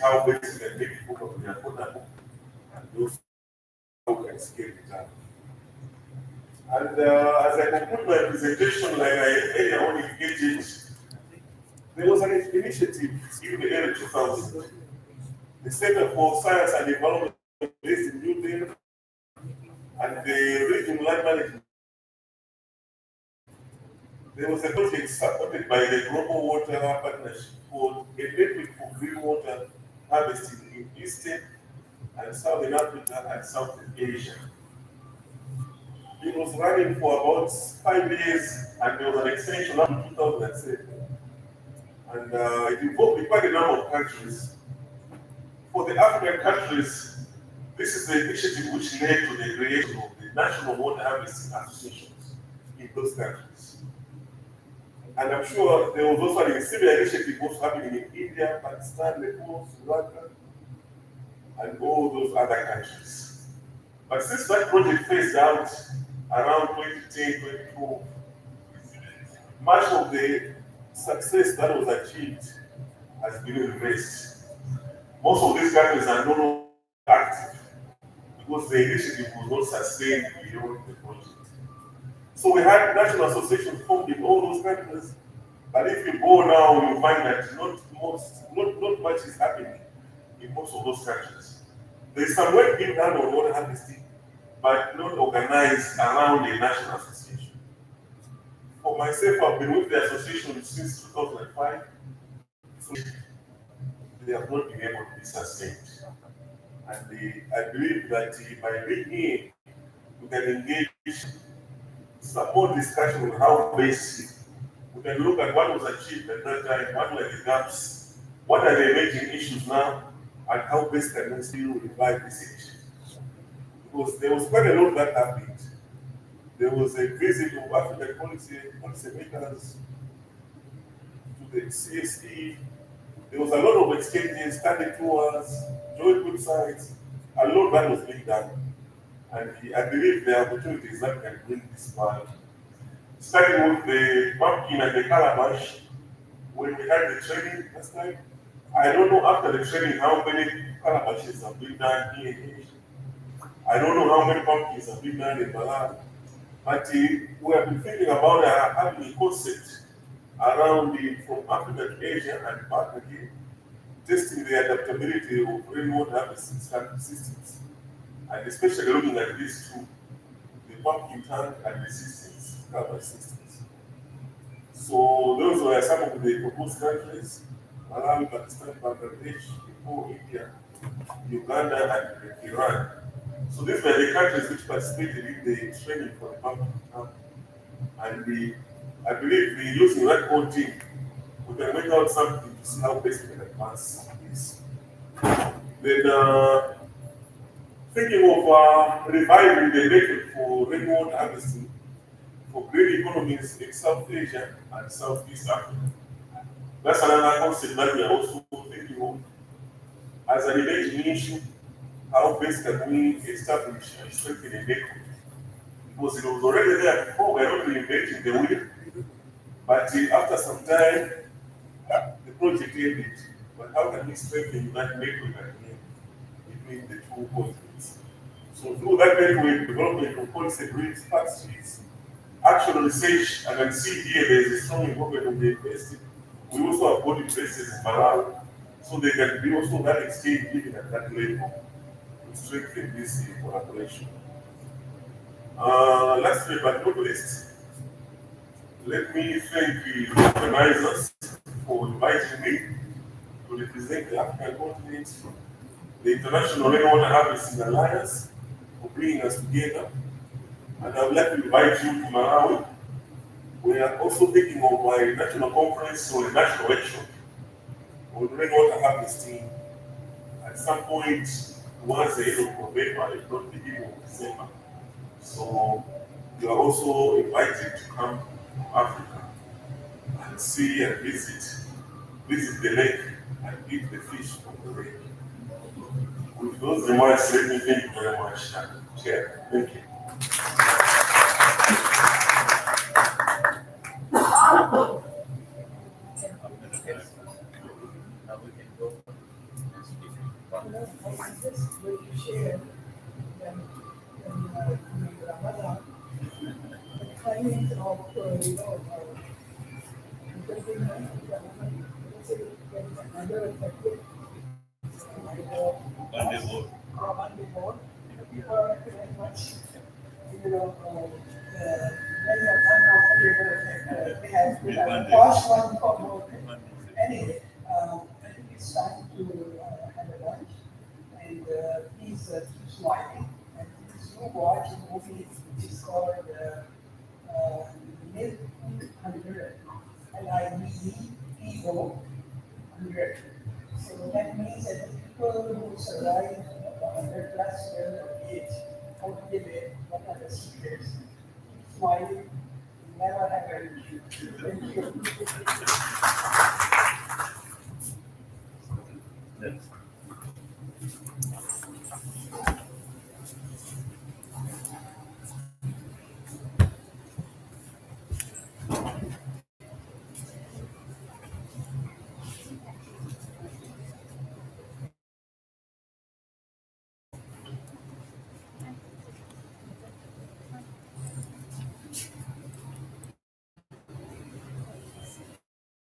how best you can make it affordable and those how we can scale it up. And as I conclude my presentation, like I earlier on indicated, there was an initiative in the early 2000s. The Center for Science and Development based in New Delhi and the Regional Land Management. There was a project supported by the Global Water Partnership called a Network for Green Water Harvesting in Eastern and Southern Africa and Southern Asia. It was running for about 5 years and there was an extension up to 2007. And it involved quite a number of countries. For the African countries, this is the initiative which led to the creation of the National Water Harvesting Associations in those countries. And I'm sure there was also a similar initiative also happening in India, Pakistan, Nepal, Sri Lanka, and all those other countries. But since that project phased out around 2010, 2012, much of the success that was achieved has been reversed. Most of these countries are no longer active because the initiative was not sustained beyond the project. So we had national associations formed in all those countries, but if you go now, you find that not much is happening in most of those countries. There is some work being done on water harvesting, but not organized around a national association. For myself, I've been with the association since 2005, so they have not been able to be sustained. And I believe that by being here, we can engage some more discussion on how best we can look at what was achieved at that time, what were the gaps, what are the emerging issues now, and how best can we still revive this issue. Because there was quite a lot that happened. There was a visit of African policymakers to the CSE. There was a lot of exchanges, study tours, joint websites, a lot that was being done. And I believe there are opportunities that can bring this back. Starting with the pumpkin and the calabash, when we had the training last time, I don't know after the training how many calabashes have been done here in Asia. I don't know how many pumpkins have been done in Malawi. But we have been thinking about having a concept around from Africa to Asia and back again, testing the adaptability of rainwater harvesting systems, and especially looking at these two, the pumpkin tank and the systems, calabash systems. So those were some of the proposed countries: Malawi, Pakistan, Bangladesh, Nepal, India, Uganda, and Iran. So these were the countries which participated in the training for the pumpkin tank. And I believe using that whole team, we can make out something to see how best we can advance this. Then thinking of reviving the network for rainwater harvesting for green economies in South Asia and Southeast Africa. That's another concept that we are also thinking of as an emerging issue. How best can we establish and strengthen a network? Because it was already there before, we are not reinventing the wheel. But after some time, the project ended. But how can we strengthen that network again between the two continents? So through that network, development of policy briefs, fact sheets, actual research, and then see here there is a strong involvement of the university. We also have body places in Malawi, so they can be also that exchange even at that level to strengthen this collaboration. Lastly but not least, let me thank the organizers for inviting me to represent the African continent, the International Rainwater Harvesting Alliance for bringing us together, and I would like to invite you to Malawi. We are also thinking of a national conference or a national workshop on rainwater harvesting at some point towards the end of November, if not the beginning of December. So you are also invited to come to Africa and see and visit the lake and eat the fish from the lake. With those remarks, let me thank you very much. Chair, thank you. Now we can go. I just going to share when Ramadan, the kindness of, entertainment, another effective, like, Monday vote. Monday morning, people are very much, when the time of we have a past one for more. Anyway, I think it's time to have a lunch. And please keep smiling. And please do watch a movie which is called Live 100. LIVEO 100. So that means that the people who survive 100 plus years of age, how do they live? What are the secrets? Keep smiling. Never have an issue. Thank you.